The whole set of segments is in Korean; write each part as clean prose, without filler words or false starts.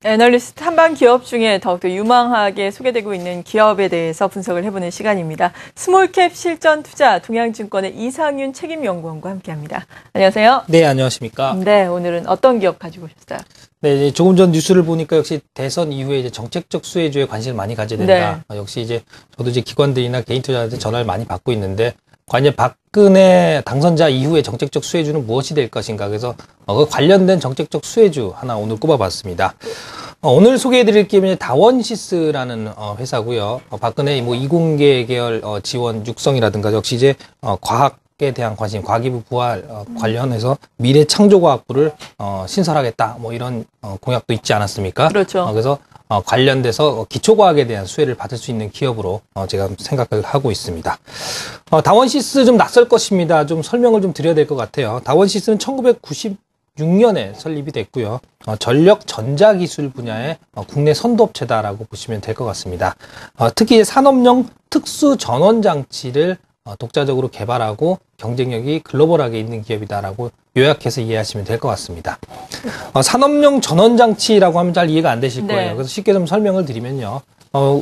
애널리스트 탐방 기업 중에 더욱더 유망하게 소개되고 있는 기업에 대해서 분석을 해보는 시간입니다. 스몰캡 실전 투자 동양증권의 이상윤 책임연구원과 함께합니다. 안녕하세요. 네, 안녕하십니까. 네, 오늘은 어떤 기업 가지고 오셨어요? 네, 이제 조금 전 뉴스를 보니까 역시 대선 이후에 이제 정책적 수혜주에 관심을 많이 가져야 된다. 네. 역시 이제 저도 이제 기관들이나 개인 투자자한테 전화를 많이 받고 있는데 과연 박근혜 당선자 이후에 정책적 수혜주는 무엇이 될 것인가. 그래서 그 관련된 정책적 수혜주 하나 오늘 꼽아봤습니다. 오늘 소개해드릴 기업은 다원시스라는 회사고요. 박근혜 뭐 이공계 계열 지원 육성이라든가 역시 이제 과학에 대한 관심, 과기부 부활 관련해서 미래창조과학부를 신설하겠다. 뭐 이런 공약도 있지 않았습니까? 그렇죠. 그래서 관련돼서 기초과학에 대한 수혜를 받을 수 있는 기업으로 제가 생각을 하고 있습니다. 다원시스 좀 낯설 것입니다. 좀 설명을 좀 드려야 될 것 같아요. 다원시스는 1996년에 설립이 됐고요. 전력 전자기술 분야의 국내 선도업체다라고 보시면 될 것 같습니다. 특히 산업용 특수 전원장치를 독자적으로 개발하고 경쟁력이 글로벌하게 있는 기업이다라고 요약해서 이해하시면 될 것 같습니다. 산업용 전원장치라고 하면 잘 이해가 안 되실 거예요. 네. 그래서 쉽게 좀 설명을 드리면요.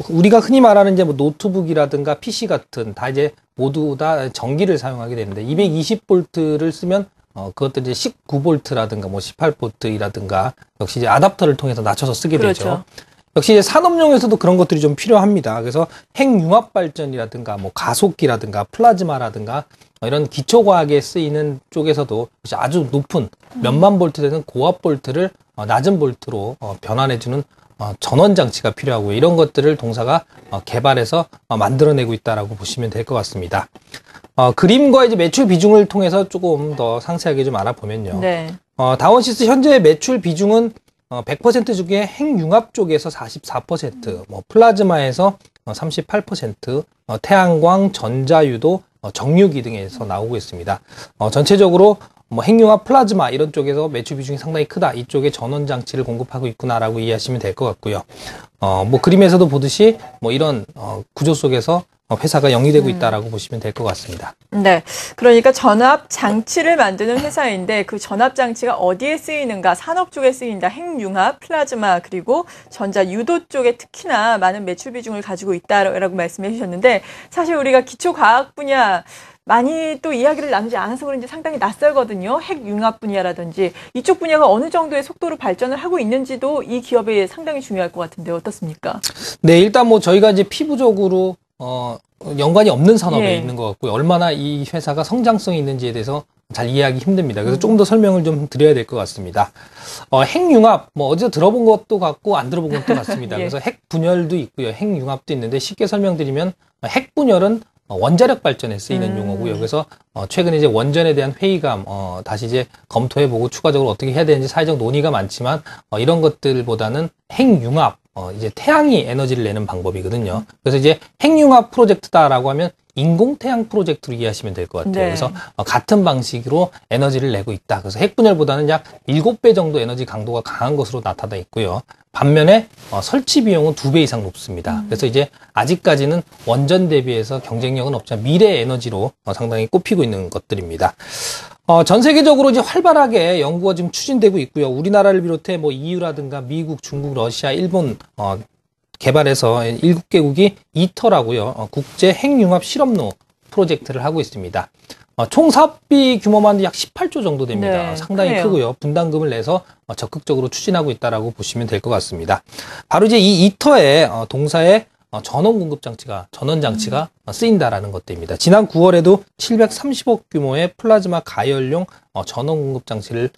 우리가 흔히 말하는 이제 뭐 노트북이라든가 PC 같은 다 이제 모두 다 전기를 사용하게 되는데 220V를 쓰면 그것도 이제 19V라든가 뭐 18V라든가 역시 이제 아답터를 통해서 낮춰서 쓰게 그렇죠. 되죠. 역시 이제 산업용에서도 그런 것들이 좀 필요합니다. 그래서 핵융합 발전이라든가 뭐 가속기라든가 플라즈마라든가 이런 기초과학에 쓰이는 쪽에서도 아주 높은 몇만 볼트 되는 고압 볼트를 낮은 볼트로 변환해주는 전원 장치가 필요하고요. 이런 것들을 동사가 개발해서 만들어내고 있다라고 보시면 될 것 같습니다. 그림과 이제 매출 비중을 통해서 조금 더 상세하게 좀 알아보면요. 네. 다원시스 현재 매출 비중은 100% 중에 핵융합 쪽에서 44%, 뭐 플라즈마에서 38%, 태양광, 전자유도, 정유기 등에서 나오고 있습니다. 전체적으로 뭐 핵융합, 플라즈마 이런 쪽에서 매출 비중이 상당히 크다. 이쪽에 전원 장치를 공급하고 있구나라고 이해하시면 될 것 같고요. 뭐 그림에서도 보듯이 뭐 이런 구조 속에서 회사가 영위되고 있다라고 보시면 될 것 같습니다. 네. 그러니까 전압 장치를 만드는 회사인데 그 전압 장치가 어디에 쓰이는가? 산업 쪽에 쓰인다. 핵융합, 플라즈마, 그리고 전자 유도 쪽에 특히나 많은 매출 비중을 가지고 있다라고 말씀해 주셨는데 사실 우리가 기초 과학 분야 많이 또 이야기를 나누지 않아서 그런지 상당히 낯설거든요. 핵융합 분야라든지 이쪽 분야가 어느 정도의 속도로 발전을 하고 있는지도 이 기업에 상당히 중요할 것 같은데 어떻습니까? 네, 일단 뭐 저희가 이제 피부적으로 연관이 없는 산업에 예. 있는 것 같고요. 얼마나 이 회사가 성장성이 있는지에 대해서 잘 이해하기 힘듭니다. 그래서 조금 더 설명을 좀 드려야 될 것 같습니다. 핵융합, 뭐 어디서 들어본 것도 같고 안 들어본 것도 같습니다. 예. 그래서 핵분열도 있고요. 핵융합도 있는데 쉽게 설명드리면 핵분열은 원자력 발전에 쓰이는 용어고요. 그래서 최근에 이제 원전에 대한 회의감 다시 이제 검토해보고 추가적으로 어떻게 해야 되는지 사회적 논의가 많지만 이런 것들보다는 핵융합 이제 태양이 에너지를 내는 방법이거든요. 그래서 이제 핵융합 프로젝트다라고 하면 인공태양 프로젝트로 이해하시면 될 것 같아요. 네. 그래서 같은 방식으로 에너지를 내고 있다. 그래서 핵분열보다는 약 7배 정도 에너지 강도가 강한 것으로 나타나 있고요. 반면에 설치 비용은 2배 이상 높습니다. 그래서 이제 아직까지는 원전 대비해서 경쟁력은 없지만 미래 에너지로 상당히 꼽히고 있는 것들입니다. 전 세계적으로 이제 활발하게 연구가 지금 추진되고 있고요. 우리나라를 비롯해 뭐 EU라든가 미국, 중국, 러시아, 일본 개발해서 7개국이 이터라고요. 국제 핵융합 실험로 프로젝트를 하고 있습니다. 총 사업비 규모만 약 18조 정도 됩니다. 네, 상당히 크네요. 크고요. 분담금을 내서 적극적으로 추진하고 있다라고 보시면 될 것 같습니다. 바로 이제 이 이터의 동사에 전원 공급 장치가, 전원 장치가 쓰인다라는 것들입니다. 지난 9월에도 730억 규모의 플라즈마 가열용 전원 공급 장치를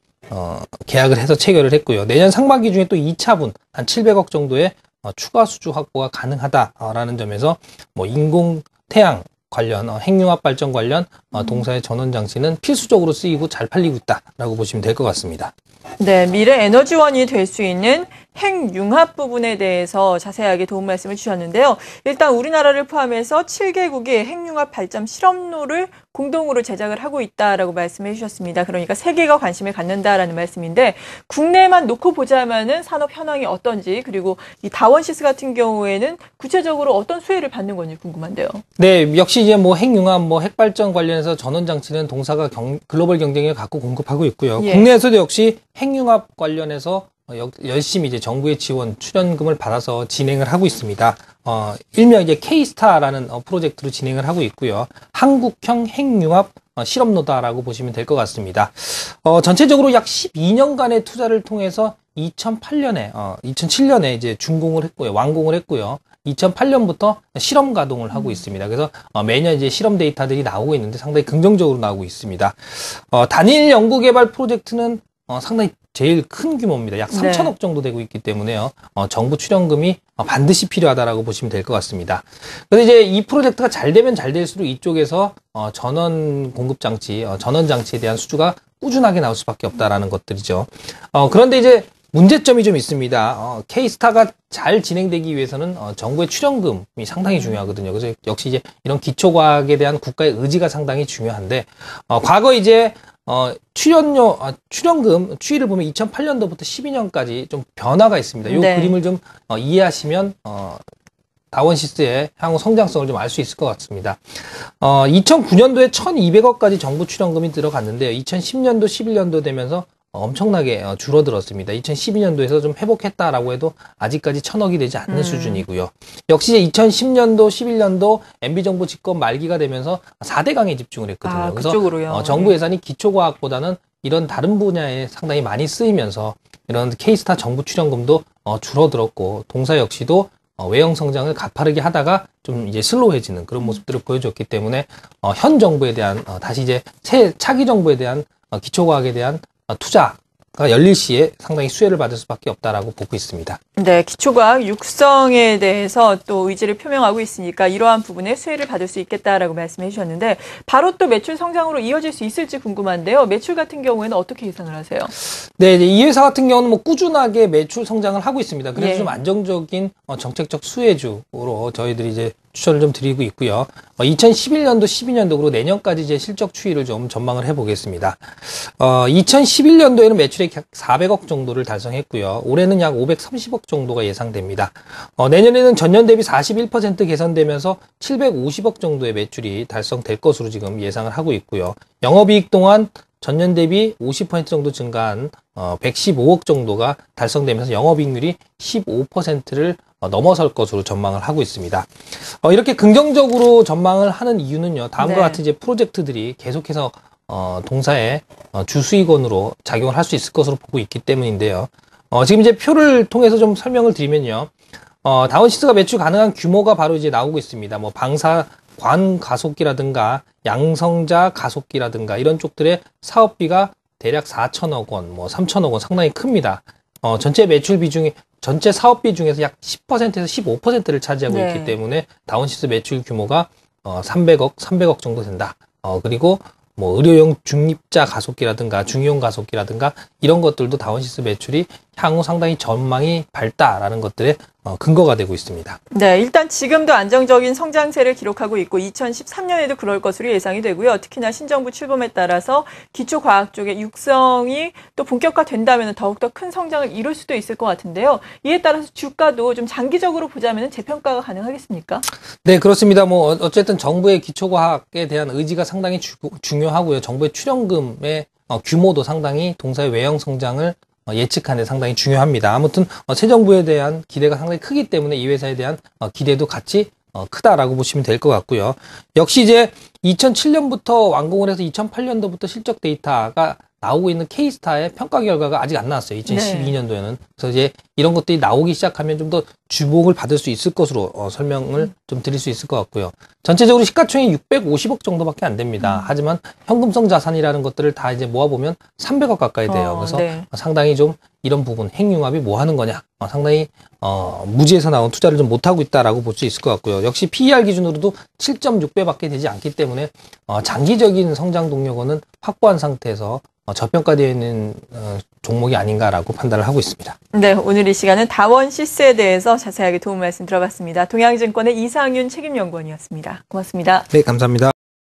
계약을 해서 체결을 했고요. 내년 상반기 중에 또 2차분 한 700억 정도의 추가 수주 확보가 가능하다라는 점에서 뭐 인공 태양 관련 핵융합 발전 관련 동사의 전원 장치는 필수적으로 쓰이고 잘 팔리고 있다라고 보시면 될 것 같습니다. 네, 미래 에너지원이 될 수 있는 핵융합 부분에 대해서 자세하게 도움 말씀을 주셨는데요. 일단 우리나라를 포함해서 7개국이 핵융합 발전 실험로를 공동으로 제작을 하고 있다라고 말씀해 주셨습니다. 그러니까 세계가 관심을 갖는다라는 말씀인데 국내만 놓고 보자면은 산업 현황이 어떤지 그리고 이 다원시스 같은 경우에는 구체적으로 어떤 수혜를 받는 건지 궁금한데요. 네, 역시 이제 뭐 핵융합, 뭐 핵발전 관련해서 전원 장치는 동사가 글로벌 경쟁력을 갖고 공급하고 있고요. 예. 국내에서도 역시 핵융합 관련해서 열심히 이제 정부의 지원, 출연금을 받아서 진행을 하고 있습니다. 일명 이제 K-스타라는 프로젝트로 진행을 하고 있고요. 한국형 핵융합 실험로다라고 보시면 될 것 같습니다. 전체적으로 약 12년간의 투자를 통해서 2007년에 이제 준공을 했고요. 완공을 했고요. 2008년부터 실험 가동을 하고 있습니다. 그래서 매년 이제 실험 데이터들이 나오고 있는데 상당히 긍정적으로 나오고 있습니다. 단일 연구개발 프로젝트는 상당히 제일 큰 규모입니다. 약 3천억 정도 되고 있기 때문에요. 정부 출연금이 반드시 필요하다라고 보시면 될 것 같습니다. 그래서 이제 이 프로젝트가 잘 되면 잘 될수록 이쪽에서 전원 공급 장치, 전원 장치에 대한 수주가 꾸준하게 나올 수밖에 없다라는 것들이죠. 그런데 이제 문제점이 좀 있습니다. K-스타가 잘 진행되기 위해서는 정부의 출연금이 상당히 중요하거든요. 그래서 역시 이제 이런 기초과학에 대한 국가의 의지가 상당히 중요한데, 과거 이제 출연금 추이를 보면 2008년도부터 12년까지 좀 변화가 있습니다. 이 그림을 좀 이해하시면 다원시스의 향후 성장성을 좀 알 수 있을 것 같습니다. 2009년도에 1,200억까지 정부 출연금이 들어갔는데요. 2010년도, 11년도 되면서 엄청나게 줄어들었습니다. 2012년도에서 좀 회복했다라고 해도 아직까지 1,000억이 되지 않는 수준이고요. 역시 2010년도, 11년도 MB정부 집권 말기가 되면서 4대 강에 집중을 했거든요. 그래서 그쪽으로요. 정부 예산이 기초과학보다는 이런 다른 분야에 상당히 많이 쓰이면서 이런 K-스타 정부 출연금도 줄어들었고, 동사 역시도 외형 성장을 가파르게 하다가 좀 이제 슬로우해지는 그런 모습들을 보여줬기 때문에 현 정부에 대한 다시 이제 새 차기 정부에 대한 기초과학에 대한 투자가 열릴 시에 상당히 수혜를 받을 수밖에 없다라고 보고 있습니다. 네, 기초과학 육성에 대해서 또 의지를 표명하고 있으니까 이러한 부분에 수혜를 받을 수 있겠다라고 말씀해 주셨는데, 바로 또 매출 성장으로 이어질 수 있을지 궁금한데요. 매출 같은 경우에는 어떻게 예상을 하세요? 네, 이제 이 회사 같은 경우는 뭐 꾸준하게 매출 성장을 하고 있습니다. 그래서 좀 안정적인 정책적 수혜주로 저희들이 이제 추천을 좀 드리고 있고요. 2011년도, 12년도 그리고 내년까지 이제 실적 추이를 좀 전망을 해보겠습니다. 2011년도에는 매출액 약 400억 정도를 달성했고요. 올해는 약 530억 정도가 예상됩니다. 내년에는 전년 대비 41% 개선되면서 750억 정도의 매출이 달성될 것으로 지금 예상을 하고 있고요. 영업이익 동안 전년 대비 50% 정도 증가한 115억 정도가 달성되면서 영업이익률이 15%를 넘어설 것으로 전망을 하고 있습니다. 이렇게 긍정적으로 전망을 하는 이유는요. 다음과 같은 이제 프로젝트들이 계속해서 동사의 주수익원으로 작용을 할 수 있을 것으로 보고 있기 때문인데요. 지금 이제 표를 통해서 좀 설명을 드리면요. 다원시스가 매출 가능한 규모가 바로 이제 나오고 있습니다. 뭐 방사관 가속기라든가 양성자 가속기라든가 이런 쪽들의 사업비가 대략 4천억 원, 뭐 3천억 원 상당히 큽니다. 전체 매출 비중이 전체 사업비 중에서 약 10%에서 15%를 차지하고 있기 때문에 다원시스 매출 규모가 300억 정도 된다. 그리고 뭐 의료용 중립자 가속기라든가 중이용 가속기라든가 이런 것들도 다원시스 매출이 향후 상당히 전망이 밝다라는 것들의 근거가 되고 있습니다. 네, 일단 지금도 안정적인 성장세를 기록하고 있고 2013년에도 그럴 것으로 예상이 되고요. 특히나 신정부 출범에 따라서 기초과학 쪽의 육성이 또 본격화된다면 더욱더 큰 성장을 이룰 수도 있을 것 같은데요. 이에 따라서 주가도 좀 장기적으로 보자면 재평가가 가능하겠습니까? 네, 그렇습니다. 뭐 어쨌든 정부의 기초과학에 대한 의지가 상당히 중요하고요. 정부의 출연금의 규모도 상당히 동사의 외형 성장을 예측하는 데 상당히 중요합니다. 아무튼 새 정부에 대한 기대가 상당히 크기 때문에 이 회사에 대한 기대도 같이 크다라고 보시면 될 것 같고요. 역시 이제 2007년부터 완공을 해서 2008년도부터 실적 데이터가 나오고 있는 K-스타의 평가 결과가 아직 안 나왔어요. 2012년도에는. 그래서 이제 이런 것들이 나오기 시작하면 좀 더 주목을 받을 수 있을 것으로 설명을 좀 드릴 수 있을 것 같고요. 전체적으로 시가총액이 650억 정도밖에 안 됩니다. 하지만 현금성 자산이라는 것들을 다 이제 모아보면 300억 가까이 돼요. 그래서 상당히 좀 이런 부분, 핵융합이 뭐 하는 거냐. 상당히 무지에서 나온 투자를 좀 못하고 있다라고 볼 수 있을 것 같고요. 역시 PER 기준으로도 7.6배밖에 되지 않기 때문에 장기적인 성장 동력은 확보한 상태에서 저평가되어 있는 종목이 아닌가라고 판단을 하고 있습니다. 네, 오늘 이 시간은 다원시스에 대해서 자세하게 도움 말씀 들어봤습니다. 동양증권의 이상윤 책임연구원이었습니다. 고맙습니다. 네, 감사합니다.